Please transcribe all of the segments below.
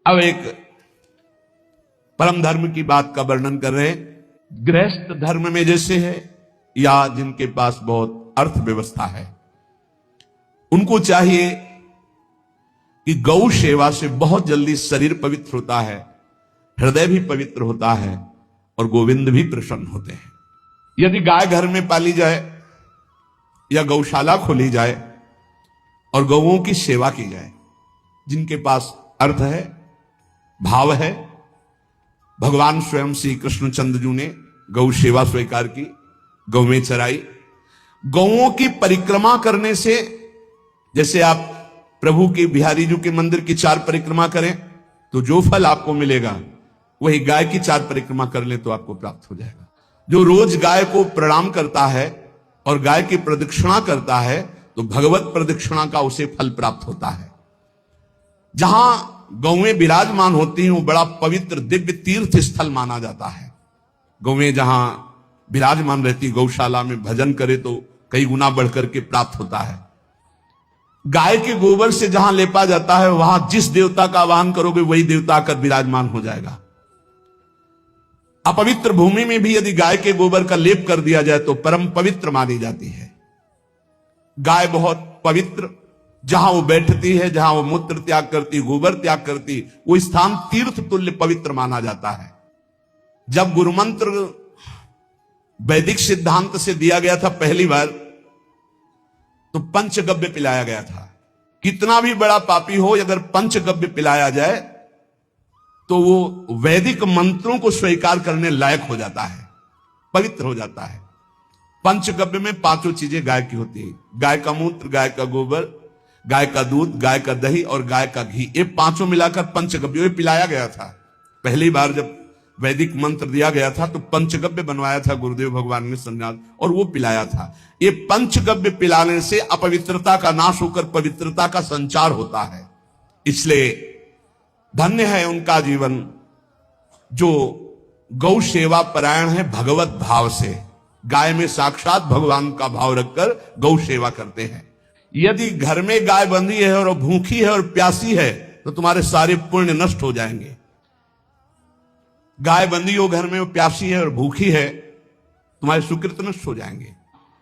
अब एक परम धर्म की बात का वर्णन कर रहे हैं। गृहस्थ धर्म में जैसे है या जिनके पास बहुत अर्थव्यवस्था है, उनको चाहिए कि गौ सेवा से बहुत जल्दी शरीर पवित्र होता है, हृदय भी पवित्र होता है और गोविंद भी प्रसन्न होते हैं। यदि गाय घर में पाली जाए या गौशाला खोली जाए और गौओं की सेवा की जाए, जिनके पास अर्थ है, भाव है, भगवान स्वयं श्री कृष्णचंद्र जी ने गौ सेवा स्वीकार की, गौवें चराई। गौओं की परिक्रमा करने से, जैसे आप प्रभु के बिहारी जी के मंदिर की 4 परिक्रमा करें तो जो फल आपको मिलेगा, वही गाय की 4 परिक्रमा कर ले तो आपको प्राप्त हो जाएगा। जो रोज गाय को प्रणाम करता है और गाय की प्रदक्षिणा करता है तो भगवत प्रदक्षिणा का उसे फल प्राप्त होता है। जहां गौएं विराजमान होती हैं वो बड़ा पवित्र दिव्य तीर्थ स्थल माना जाता है। गौएं जहां विराजमान रहती, गौशाला में भजन करे तो कई गुना बढ़कर के प्राप्त होता है। गाय के गोबर से जहां लेपा जाता है, वहां जिस देवता का आवाहन करोगे वही देवता आकर विराजमान हो जाएगा। अपवित्र भूमि में भी यदि गाय के गोबर का लेप कर दिया जाए तो परम पवित्र मानी जाती है। गाय बहुत पवित्र, जहां वो बैठती है, जहां वो मूत्र त्याग करती, गोबर त्याग करती, वो स्थान तीर्थ तुल्य पवित्र माना जाता है। जब गुरुमंत्र वैदिक सिद्धांत से दिया गया था पहली बार, तो पंचगव्य पिलाया गया था। कितना भी बड़ा पापी हो, अगर पंचगव्य पिलाया जाए तो वो वैदिक मंत्रों को स्वीकार करने लायक हो जाता है, पवित्र हो जाता है। पंचगव्य में 5 चीजें गाय की होती है: गाय का मूत्र, गाय का गोबर, गाय का दूध, गाय का दही और गाय का घी। ये 5 मिलाकर पंचगव्य पिलाया गया था। पहली बार जब वैदिक मंत्र दिया गया था तो पंचगव्य बनवाया था गुरुदेव भगवान ने संन्यास, और वो पिलाया था। ये पंचगव्य पिलाने से अपवित्रता का नाश होकर पवित्रता का संचार होता है। इसलिए धन्य है उनका जीवन जो गौ सेवा परायण है, भगवत भाव से गाय में साक्षात भगवान का भाव रखकर गौ सेवा करते हैं। यदि घर में गाय बंधी है और भूखी है और प्यासी है तो तुम्हारे सारे पुण्य नष्ट हो जाएंगे। गाय बंधी हो घर में, वो प्यासी है और भूखी है, तुम्हारे सुकृत नष्ट हो जाएंगे।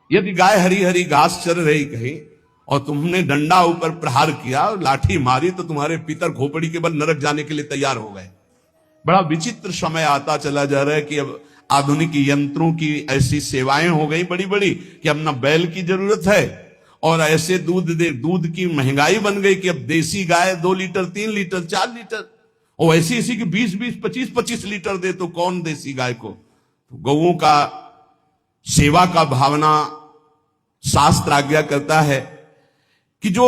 यदि गाय हरी हरी घास चर रही कहीं और तुमने डंडा ऊपर प्रहार किया और लाठी मारी तो तुम्हारे पितर खोपड़ी के बल नरक जाने के लिए तैयार हो गए। बड़ा विचित्र समय आता चला जा रहा है कि अब आधुनिक यंत्रों की ऐसी सेवाएं हो गई बड़ी बड़ी कि अब न बैल की जरूरत है और ऐसे दूध की महंगाई बन गई कि अब देसी गाय 2 लीटर 3 लीटर 4 लीटर और ऐसी ऐसी कि 20-20 25-25 लीटर दे तो कौन देसी गाय को। तो गौओं का सेवा का भावना शास्त्र आज्ञा करता है कि जो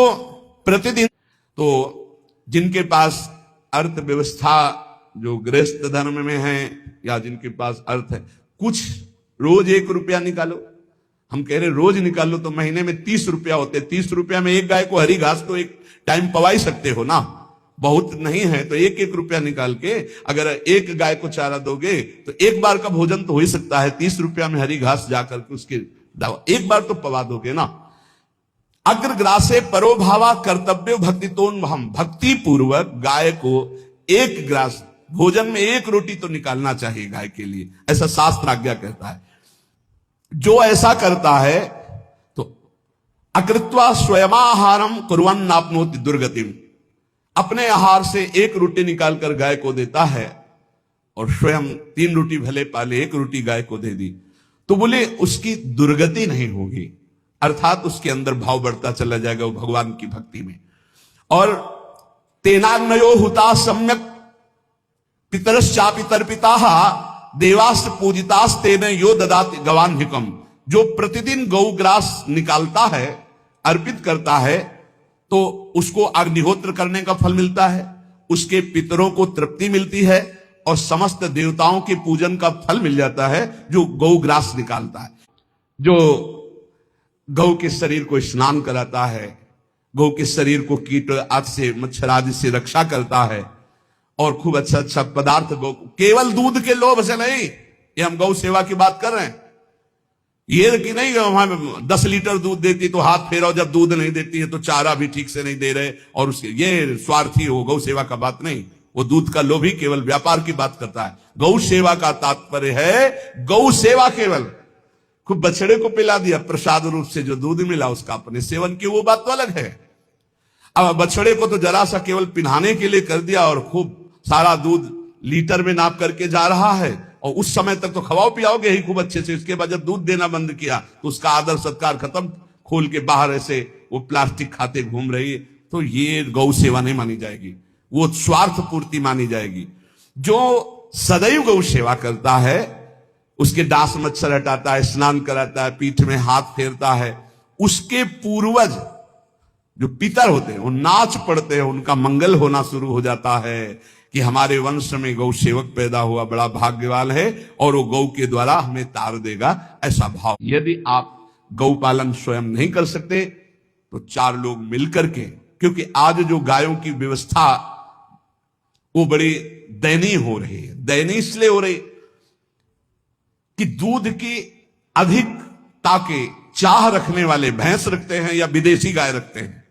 प्रतिदिन, तो जिनके पास अर्थव्यवस्था जो गृहस्थ धर्म में है या जिनके पास अर्थ है, कुछ रोज 1 रुपया निकालो। हम कह रहे रोज निकालो तो महीने में 30 रुपया होते। 30 रुपया में एक गाय को हरी घास तो एक टाइम पवा ही सकते हो ना, बहुत नहीं है तो 1-1 रुपया निकाल के अगर एक गाय को चारा दोगे तो एक बार का भोजन तो हो ही सकता है। 30 रुपया में हरी घास जाकर के उसके एक बार तो पवा दोगे ना। अग्रग्रासे परोभावा कर्तव्य भक्तितोन, हम भक्ति पूर्वक गाय को 1 ग्रास भोजन में 1 रोटी तो निकालना चाहिए गाय के लिए, ऐसा शास्त्र आज्ञा कहता है। जो ऐसा करता है तो अकृत्वा स्वयमाहारम कुर्वन् नाप्नोति दुर्गतिम, अपने आहार से 1 रोटी निकालकर गाय को देता है और स्वयं 3 रोटी भले पाले 1 रोटी गाय को दे दी तो बोले उसकी दुर्गति नहीं होगी, अर्थात उसके अंदर भाव बढ़ता चला जाएगा वो भगवान की भक्ति में। और तेनाग्नयो हुता सम्यक पितरश्चापि तर्पिता देवास्त्र पूजितास तेन यो ददाति गवान्हिकम, जो प्रतिदिन गौग्रास निकालता है, अर्पित करता है, तो उसको अग्निहोत्र करने का फल मिलता है, उसके पितरों को तृप्ति मिलती है और समस्त देवताओं के पूजन का फल मिल जाता है जो गौग्रास निकालता है। जो गौ के शरीर को स्नान कराता है, गौ के शरीर को कीट आदि से, मच्छर आदि से रक्षा करता है और खूब अच्छा अच्छा पदार्थ गौ, केवल दूध के लोभ से नहीं, ये हम गौ सेवा की बात कर रहे हैं। ये कि नहीं हमें 10 लीटर दूध देती तो हाथ फेराओ, जब दूध नहीं देती है तो चारा भी ठीक से नहीं दे रहे और उसके ये स्वार्थी हो, गौ सेवा का बात नहीं। वो दूध का लोभी केवल व्यापार की बात करता है। गौ सेवा का तात्पर्य है गौ सेवा केवल। खूब बछड़े को पिला दिया प्रसाद रूप से, जो दूध मिला उसका अपने सेवन की वो बात तो अलग है। अब बछड़े को तो जरा सा केवल पिन्हाने के लिए कर दिया और खूब सारा दूध लीटर में नाप करके जा रहा है, और उस समय तक तो खवाओ पियाओगे ही खूब अच्छे से। इसके बाद जब दूध देना बंद किया तो उसका आदर सत्कार खत्म, खोल के बाहर ऐसे वो प्लास्टिक खाते घूम रही है, तो ये गौ सेवा नहीं मानी जाएगी, वो स्वार्थ पूर्ति मानी जाएगी। जो सदैव गौ सेवा करता है, उसके डांस मच्छर हटाता है, स्नान कराता है, पीठ में हाथ फेरता है, उसके पूर्वज जो पितर होते हैं वो नाच पड़ते हैं, उनका मंगल होना शुरू हो जाता है कि हमारे वंश में गौ सेवक पैदा हुआ, बड़ा भाग्यवान है और वो गौ के द्वारा हमें तार देगा, ऐसा भाव। यदि आप गौ पालन स्वयं नहीं कर सकते तो 4 लोग मिलकर के, क्योंकि आज जो गायों की व्यवस्था वो बड़ी दयनीय हो रही है। दयनीय इसलिए हो रही कि दूध की अधिकता के चाह रखने वाले भैंस रखते हैं या विदेशी गाय रखते हैं।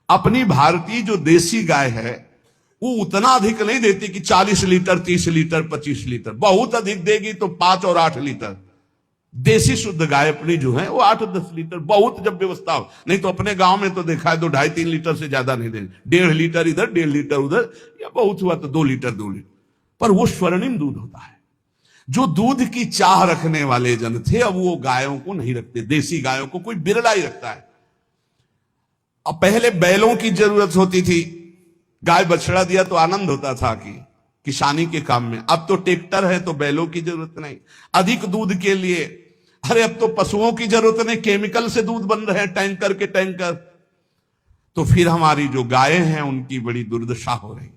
अपनी भारतीय जो देसी गाय है वो उतना अधिक नहीं देती कि 40 लीटर 30 लीटर 25 लीटर, बहुत अधिक देगी तो 5 और 8 लीटर। देसी शुद्ध गाय अपनी जो है वो 8-10 लीटर, बहुत जब व्यवस्था हो। नहीं तो अपने गांव में तो देखा है 2-2.5-3 लीटर से ज्यादा नहीं देंगे, 1.5 लीटर इधर 1.5 लीटर उधर, या बहुत हुआ तो 2 लीटर 2 लीटर, पर वो स्वर्णिम दूध होता है। जो दूध की चाह रखने वाले जन थे अब वो गायों को नहीं रखते, देसी गायों को कोई बिरला ही रखता है। अब पहले बैलों की जरूरत होती थी, गाय बछड़ा दिया तो आनंद होता था कि किसानी के काम में। अब तो ट्रैक्टर है तो बैलों की जरूरत नहीं। अधिक दूध के लिए अरे अब तो पशुओं की जरूरत नहीं, केमिकल से दूध बन रहे हैं, टैंकर के टैंकर। तो फिर हमारी जो गायें हैं उनकी बड़ी दुर्दशा हो रही।